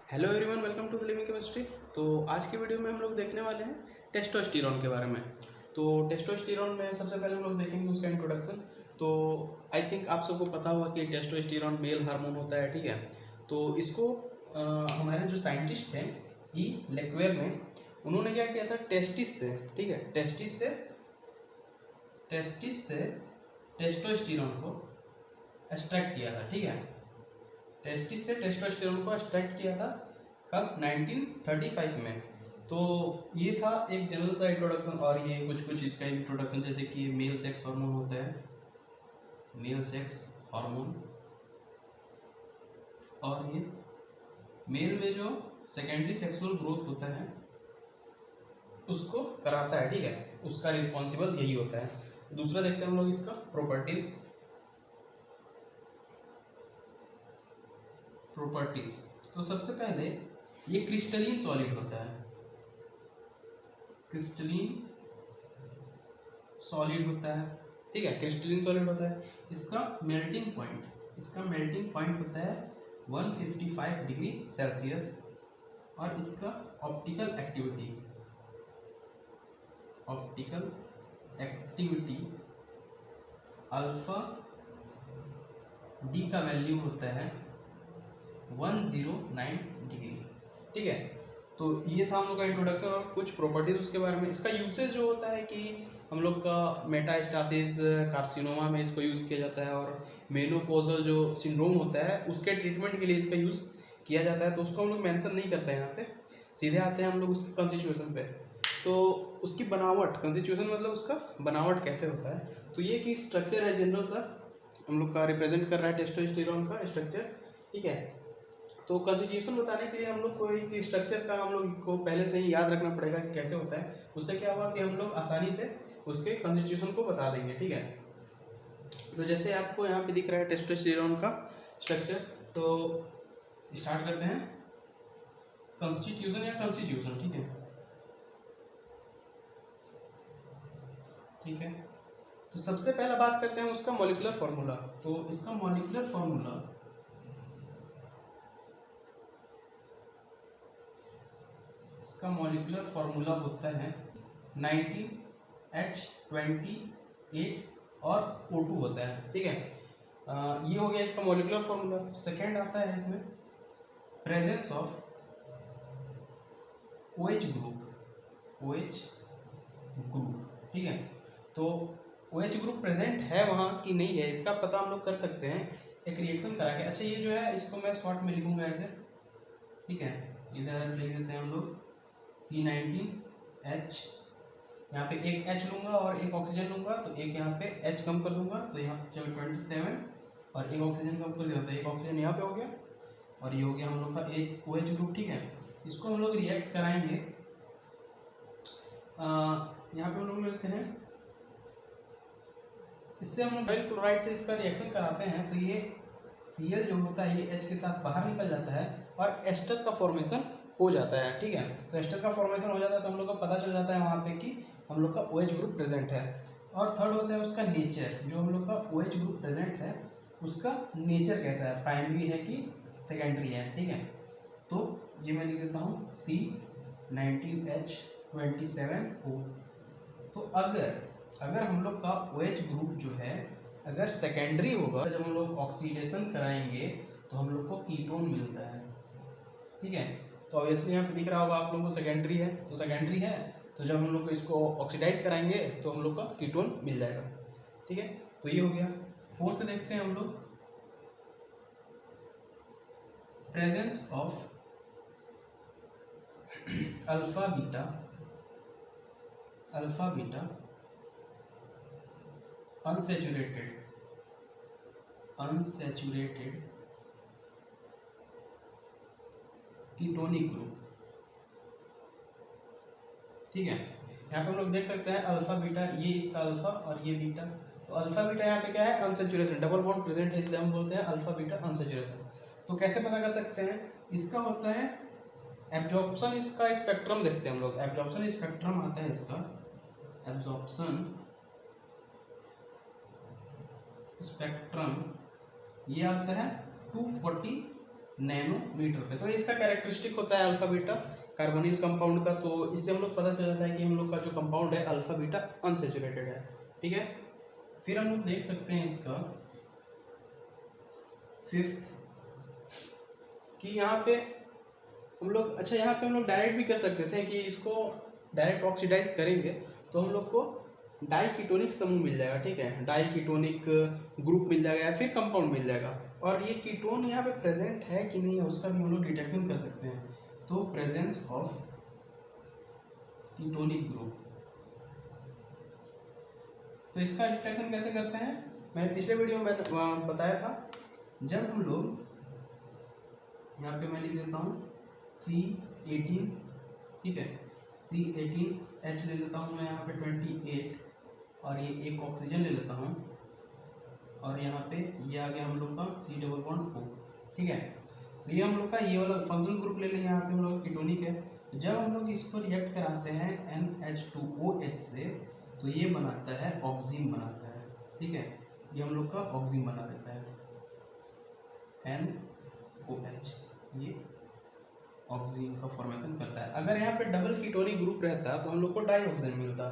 Hello everyone, welcome to the living chemistry. तो आज की वीडियो में हम लोग देखने वाले हैं टेस्टोस्टेरोन के बारे में। तो टेस्टोस्टेरोन में सबसे पहले हम लोग देखेंगे उसका इंट्रोडक्शन। तो आई थिंक आप सबको पता होगा कि टेस्टोस्टेरोन मेल हार्मोन होता है, ठीक है। तो इसको हमारे जो साइंटिस्ट हैं ई लेक्वेर ने, उन्होंने क्या किया था, टेस्टिस से, ठीक है, टेस्टिस से टेस्टोस्टेरोन को एक्सट्रैक्ट किया था, ठीक है। टेस्टिस से टेस्टोस्टेरोन को एक्सट्रैक्ट किया था कब? 1935 में। तो ये था एक जनरल सा इंट्रोडक्शन। और ये कुछ इसका इंट्रोडक्शन, जैसे कि मेल सेक्स हार्मोन होता है, मेल सेक्स हार्मोन, और ये मेल में जो सेकेंडरी सेक्सुअल ग्रोथ होता है उसको कराता है, ठीक है, उसका रिस्पॉन्सिबल यही होता है। दूसरा देखते हैं हम लोग इसका प्रॉपर्टीज। तो सबसे पहले ये क्रिस्टलीन सॉलिड होता है, क्रिस्टलीन सॉलिड होता है, ठीक है, क्रिस्टलीन सॉलिड होता है। इसका मेल्टिंग पॉइंट होता है 155 डिग्री सेल्सियस। और इसका ऑप्टिकल एक्टिविटी अल्फा डी का वैल्यू होता है 109 डिग्री, ठीक है। तो ये था हम लोग का इंट्रोडक्शन और कुछ प्रॉपर्टीज उसके बारे में। इसका यूसेज जो होता है कि हम लोग का मेटास्टासिस कार्सिनोमा में इसको यूज़ किया जाता है, और मेनोपॉजल जो सिंड्रोम होता है उसके ट्रीटमेंट के लिए इसका यूज़ किया जाता है। तो उसको हम लोग मेंशन नहीं करते हैं यहाँ पे, सीधे आते हैं हम लोग उसके कॉन्स्टिट्यूशन पे। तो उसकी बनावट, कॉन्स्टिट्यूशन मतलब उसका बनावट कैसे होता है। तो ये कि स्ट्रक्चर है जनरल सा, हम लोग का रिप्रेजेंट कर रहा है टेस्टोस्टेरोन का स्ट्रक्चर, ठीक है। तो कॉन्स्टिट्यूशन बताने के लिए हम लोग को एक स्ट्रक्चर का हम लोग को पहले से ही याद रखना पड़ेगा कि कैसे होता है। उससे क्या होगा कि हम लोग आसानी से उसके कॉन्स्टिट्यूशन को बता देंगे, ठीक है। तो जैसे आपको यहाँ पे दिख रहा है टेस्टोस्टेरोन का स्ट्रक्चर, तो स्टार्ट करते हैं कॉन्स्टिट्यूशन या कॉन्स्टिट्यूशन, ठीक है। तो सबसे पहला बात करते हैं उसका मॉलिक्यूलर फार्मूला। तो इसका मॉलिक्यूलर फार्मूला होता है 19H28 और O2 होता है, ठीक है। ये हो गया इसका मॉलिक्यूलर फार्मूला। सेकेंड आता है इसमें प्रेजेंस ऑफ OH ग्रुप, ठीक है। तो OH ग्रुप प्रेजेंट है वहाँ कि नहीं है, इसका पता हम लोग कर सकते हैं एक रिएक्शन करा के। अच्छा, ये जो है इसको मैं शॉर्ट में लिखूंगा ऐसे, ठीक है। इधर लिख देते हैं हम लोग C19H, यहाँ पे एक H लूंगा और एक ऑक्सीजन लूंगा, तो एक यहाँ पे H कम कर दूंगा, तो यहाँ पे 27, और एक ऑक्सीजन कम कर दिया, तो एक ऑक्सीजन यहाँ पे हो गया, और ये हो गया हम लोग का एक OH ग्रुप, ठीक है। इसको हम लोग रिएक्ट कराएंगे, यहाँ पे हम लोग लेते हैं, इससे हम लोग क्लोराइड से इसका रिएक्शन कराते हैं, तो ये Cl जो होता है ये H के साथ बाहर निकल जाता है और एस्टर का फॉर्मेशन हो जाता है, ठीक है। तो एस्टर का फॉर्मेशन हो जाता है तो हम लोग को पता चल जाता है वहाँ पे कि हम लोग का OH ग्रुप प्रेजेंट है। और थर्ड होता है उसका नेचर, जो हम लोग का OH ग्रुप प्रेजेंट है उसका नेचर कैसा है, प्राइमरी है कि सेकेंडरी है, ठीक है। तो ये मैं लिख देता हूँ C19H27O। तो अगर हम लोग का OH ग्रुप जो है अगर सेकेंडरी होगा, जब हम लोग ऑक्सीडेशन कराएंगे तो हम लोग को कीटोन मिलता है, ठीक है। तो ऑब्वियसली यहाँ पे दिख रहा होगा आप लोगों को सेकेंडरी है, तो सेकेंडरी है तो जब हम लोग इसको ऑक्सीडाइज कराएंगे तो हम लोग का कीटोन मिल जाएगा, ठीक है। तो ये हो गया। फोर्थ देखते हैं हम लोग presence of alpha beta unsaturated ketonic group, ठीक है। यहाँ पे हम लोग देख सकते हैं अल्फा बीटा, ये इसका अल्फा और ये बीटा। तो अल्फा बीटा यहाँ पे क्या है, अनसैचुरेशन, डबल बॉन्ड प्रेजेंट है, इसलिए हम बोलते हैं अल्फा बीटा अनसैचुरेशन। तो कैसे पता कर सकते हैं, इसका होता है एब्जॉर्प्शन, इसका स्पेक्ट्रम देखते हैं हम लोग। एब्जॉर्प्शन स्पेक्ट्रम आता है इसका, एब्जॉर्प्शन स्पेक्ट्रम ये आता है 240 नैनोमीटर पे। तो इसका कैरेक्टरिस्टिक होता है अल्फा बीटा कार्बोनिल कंपाउंड का। तो इससे हम लोग पता चल जाता है कि हम लोग का जो कंपाउंड है अल्फा बीटा अनसेचुरेटेड है, ठीक है। फिर हम लोग देख सकते हैं इसका फिफ्थ कि यहाँ पे हम लोग, अच्छा यहाँ पे हम लोग डायरेक्ट भी कर सकते थे कि इसको डायरेक्ट ऑक्सीडाइज करेंगे तो हम लोग को डाईकीटोनिक समूह मिल जाएगा, ठीक है, डाईकीटोनिक ग्रुप मिल जाएगा या फिर कंपाउंड मिल जाएगा। और ये कीटोन यहाँ पे प्रेजेंट है कि नहीं है उसका भी हम लोग डिटेक्शन कर सकते हैं। तो प्रेजेंस ऑफ कीटोनिक ग्रुप, तो इसका डिटेक्शन कैसे करते हैं, मैंने पिछले वीडियो में बताया था। जब हम लोग यहाँ पे मैं लिख देता हूँ C18, ठीक है, C18H ले लेता हूँ मैं यहाँ पे 28, और ये एक ऑक्सीजन ले लेता हूँ, और यहाँ पे ये आ गया हम लोग का C डबल बॉन्ड O, ठीक है। तो ये हम लोग का ये वाला फंक्शनल ग्रुप ले लें, यहाँ पे हम लोग कीटोनिक है। जब हम लोग इसको रिएक्ट कराते हैं NH2OH से तो ये बनाता है ऑक्सीन बनाता है, ठीक है, ये हम लोग का ऑक्सीन बना देता है NOH, ये ऑक्सीन का फॉर्मेशन करता है। अगर यहाँ पे डबल कीटोनिक ग्रुप रहता तो हम लोग को डाईऑक्सीन मिलता,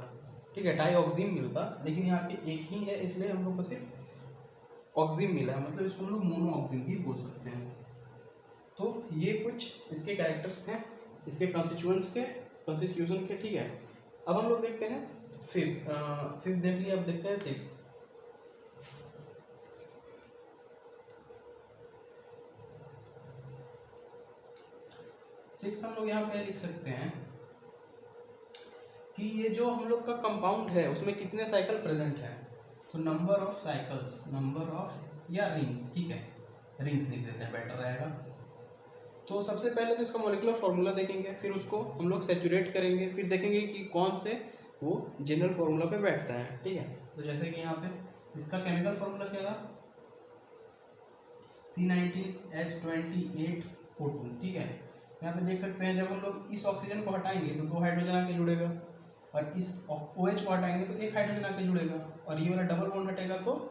ठीक है, डाईऑक्सीन मिलता, लेकिन यहाँ पे एक ही है इसलिए हम लोग को सिर्फ ऑक्सीन मिला है, मतलब इसको हम लोग मोनो ऑक्सीन भी बोल सकते हैं। तो ये कुछ इसके कैरेक्टर्स हैं, इसके कॉन्स्टिट्यूशन के, ठीक है। अब हम लोग देखते हैं फिफ्थ देख लिया, अब देखते हैं सिक्स हम लोग यहाँ पे लिख सकते हैं कि ये जो हम लोग का कंपाउंड है उसमें कितने साइकिल प्रेजेंट है। तो number of cycles, number of या रिंग्स, ठीक है, रिंग्स लिख देते हैं, बेटर रहेगा। तो सबसे पहले तो इसका मॉलिक्यूलर फार्मूला देखेंगे, फिर उसको हम लोग सेचुरेट करेंगे, फिर देखेंगे कि कौन से वो जनरल फार्मूला पे बैठता है, ठीक है। तो जैसे कि यहाँ पे इसका केमिकल फार्मूला क्या था, C19H28O2, ठीक है। यहाँ पे देख सकते हैं जब हम लोग इस ऑक्सीजन को हटाएंगे तो 2 हाइड्रोजन आके जुड़ेगा, और इस OH को हटाएंगे तो 1 हाइड्रोजन आके जुड़ेगा, और ये वाला डबल बॉन्ड हटेगा तो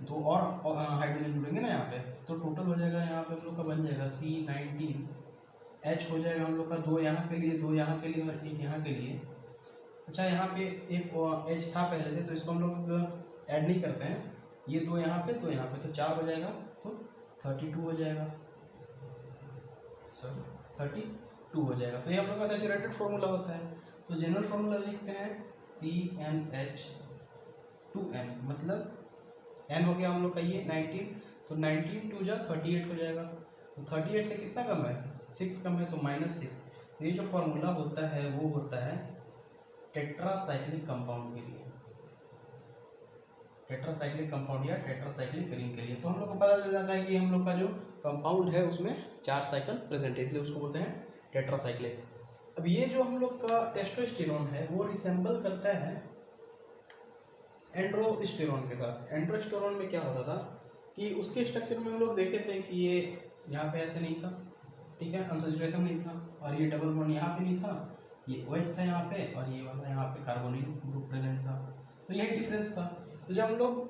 2 और हाइड्रोजन जुड़ेंगे ना यहाँ पे। तो टोटल हो जाएगा यहाँ पे हम लोग का बन जाएगा C19H हो जाएगा हम लोग का 2 यहाँ के लिए, 2 यहाँ के लिए और 1 यहाँ के लिए। अच्छा यहाँ पे एक H था पहले से, तो इसको हम लोग ऐड नहीं करते हैं, ये 2 यहाँ पे, 2 यहाँ पे, तो 4 हो जाएगा, तो 32 हो जाएगा, सॉरी 32 हो जाएगा। तो ये हम लोग का सैचुरेटेड फार्मूला होता है। तो जनरल फार्मूला लिखते हैं CnH2n, मतलब n हो गया हम लोग का ये 19, तो 19 2 जा 38 हो जाएगा। तो 38 से कितना कम है, 6 कम है, तो -6। तो ये जो फार्मूला होता है वो होता है टेट्रासाइक्लिक कंपाउंड के लिए, टेट्रासाइक्लिक कंपाउंड या टेट्रासाइक्लिक रिंग के लिए। तो हम लोग को पता चल जाता है कि हम लोग का जो कंपाउंड है उसमें 4 साइकिल प्रेजेंट है, इसलिए उसको बोलते हैं टेट्रासाइक्लिक। अब ये जो हम लोग का टेस्टोस्टेरोन है वो रिसेंबल करता है एंड्रोस्टेरोन के साथ। एंड्रोस्टेरोन में क्या होता था कि उसके स्ट्रक्चर में हम लोग देखे थे कि ये यहाँ पे ऐसे नहीं था, ठीक है, अनसैचुरेशन नहीं था, और ये डबल बॉन्ड यहाँ पे नहीं था, ये OH था यहाँ पे, और ये वाला यहाँ पे कार्बोनिल ग्रुप प्रेजेंट था। तो यही डिफरेंस था। तो जब हम लोग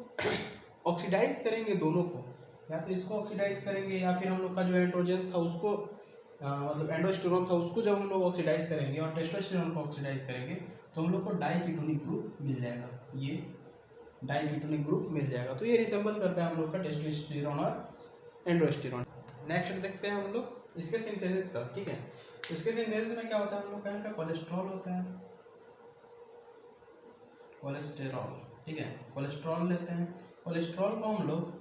ऑक्सीडाइज करेंगे दोनों को, या तो इसको ऑक्सीडाइज करेंगे या फिर हम लोग का जो एंड्रोजन्स था उसको मतलब एंडोस्टेरोन था उसको जब हम लोग ऑक्सीडाइज करेंगे और टेस्टोस्टेरोन को ऑक्सीडाइज करेंगे तो हम लोग को डाईकीटोनिक ग्रुप मिल जाएगा, ये डाईकीटोनिक ग्रुप मिल जाएगा। तो ये रिसेंबल करता है हम लोग का टेस्टोस्टेरोन और एंड्रोस्टेरोन। नेक्स्ट देखते हैं हम लोग इसके सिंथेसिस का, ठीक है। तो इसके सिंथेसिस में क्या होता है, हम लोग का कोलेस्ट्रॉल होता है, कोलेस्टेरॉल, ठीक है, कोलेस्ट्रॉल लेते हैं। कोलेस्ट्रॉल को हम लोग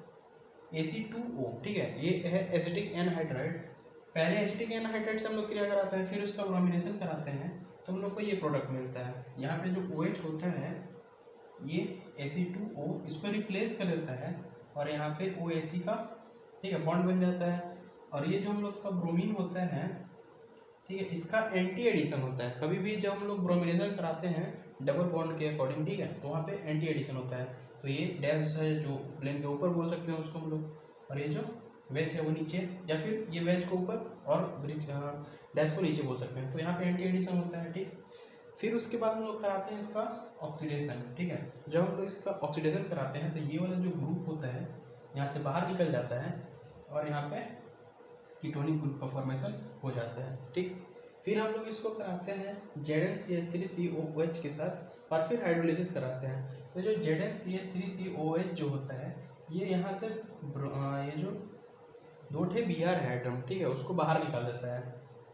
Ac2O, ठीक है, ये है एसिटिक एनहाइड्राइड। पहले एसिटिक एनहाइड्राइड से हम लोग क्रिया कराते हैं, फिर उसका ब्रोमिनेशन कराते हैं, तो हम लोग को ये प्रोडक्ट मिलता है। यहाँ पे जो OH होता है ये Ac2O इसको रिप्लेस कर देता है, और यहाँ पे OAC का, ठीक है, बॉन्ड बन जाता है। और ये जो हम लोग का ब्रोमीन होता है, ठीक है, इसका एंटी एडिशन होता है। कभी भी जब हम लोग ब्रोमिनेशन कराते हैं डबल बॉन्ड के अकॉर्डिंग, ठीक है, तो वहाँ पे एंटी एडिशन होता है। तो ये डैश है जो प्लेन के ऊपर बोल सकते हैं उसको हम लोग, और ये जो वेज है वो नीचे, या फिर ये वेज को ऊपर और डैश को नीचे बोल सकते हैं। तो यहाँ पे एंटी एडिशन होता है, ठीक। फिर उसके बाद हम लोग कराते हैं इसका ऑक्सीडेशन, ठीक है। जब हम लोग इसका ऑक्सीडेशन कराते हैं तो ये वाला जो ग्रुप होता है यहाँ से बाहर निकल जाता है, और यहाँ पे कीटोनिक ग्रुप का फॉर्मेशन हो जाता है। ठीक, फिर हम लोग इसको कराते हैं ZnCH3COOH के साथ और फिर हाइड्रोलिसिस कराते हैं। तो जो ZnCH3COOH जो होता है ये यहाँ से ये जो 2 ठे Br है एटम, ठीक है, उसको बाहर निकाल देता है।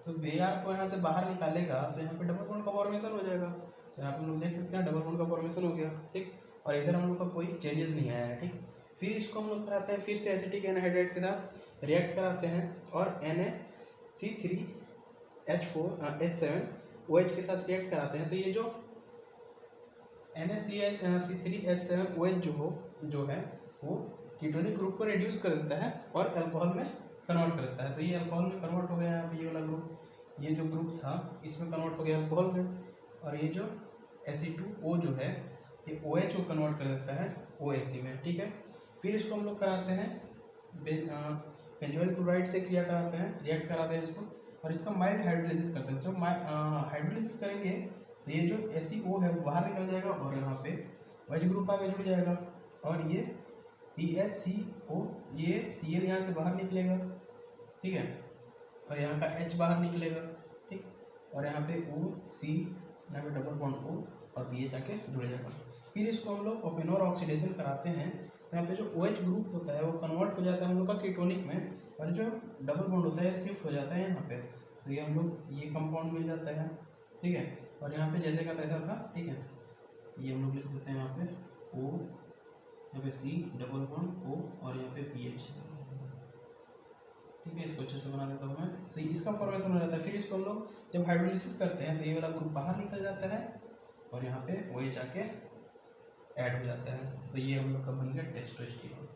तो Br को यहाँ से बाहर निकालेगा तो यहाँ पे डबल बॉन्ड का फॉर्मेशन हो जाएगा। तो यहाँ पे हम लोग देख सकते हैं डबल बॉन्ड का फॉर्मेशन हो गया। ठीक, और इधर हम लोग का कोई चेंजेस नहीं आया है। ठीक, फिर इसको हम लोग कराते हैं फिर से एसिटिक एनहाइड्राइड के साथ रिएक्ट कराते हैं और NaC3H7OH के साथ रिएक्ट कराते हैं। तो ये जो NaC3H7OH जो है वो कीटोनिक ग्रुप को रिड्यूस कर देता है और अल्कोहल में कन्वर्ट कर देता है। तो ये अल्कोहल में कन्वर्ट हो गया यहाँ पे, ये वाला ग्रुप, ये जो ग्रुप था इसमें कन्वर्ट हो गया अल्कोहल में। और ये जो Fe2O जो है ये OH को कन्वर्ट कर देता है OAC में। ठीक है, फिर इसको हम लोग कराते हैं बेंजोइल क्लोराइड से क्रिया कराते हैं, रिएक्ट कराते हैं इसको और इसका माइल्ड हाइड्रोलिसिस करते हैं। जब हाइड्रोलिसिस करेंगे तो ये जो ACO है वो बाहर निकल जाएगा और यहाँ पे OH ग्रुप आगे जुड़ जाएगा और ये PHCO, ये Cl यहाँ से बाहर निकलेगा। ठीक है, और यहाँ का H बाहर निकलेगा। ठीक, और यहाँ पे OC, यहाँ पे डबल बॉन्ड O और BH आके जुड़ जाएगा। फिर इसको हम लोग ओपेनोर ऑक्सीडेशन कराते हैं। यहाँ पे जो OH ग्रुप होता है वो कन्वर्ट हो जाता है हम लोग का कीटोनिक में और जो डबल बॉन्ड होता है शिफ्ट हो जाता है यहाँ पे। तो ये हम लोग ये कंपाउंड मिल जाता है। ठीक है, और यहाँ पे जैसे का तैसा था। ठीक है, ये हम लोग लिख देते हैं यहाँ पे O, यहाँ पे C डबल बॉन्ड O और यहाँ पे PH। ठीक है, इसको अच्छे से बना देता हूँ मैं। तो इसका फॉर्मेशन हो जाता है। फिर इसको हम लोग जब हाइड्रोलिसिस करते हैं तो ये वाला ग्रुप बाहर निकल जाता है और यहाँ पे OH आके ऐड हो जाता है। तो ये हम लोग का बन गया टेस्टोस्टेरोन।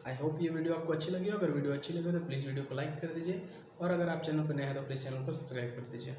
आई होप ये वीडियो आपको अच्छी लगी हो। अगर वीडियो अच्छी लगी हो तो प्लीज़ वीडियो को लाइक कर दीजिए और अगर आप चैनल पर नए हैं तो प्लीज़ चैनल को सब्सक्राइब कर दीजिए।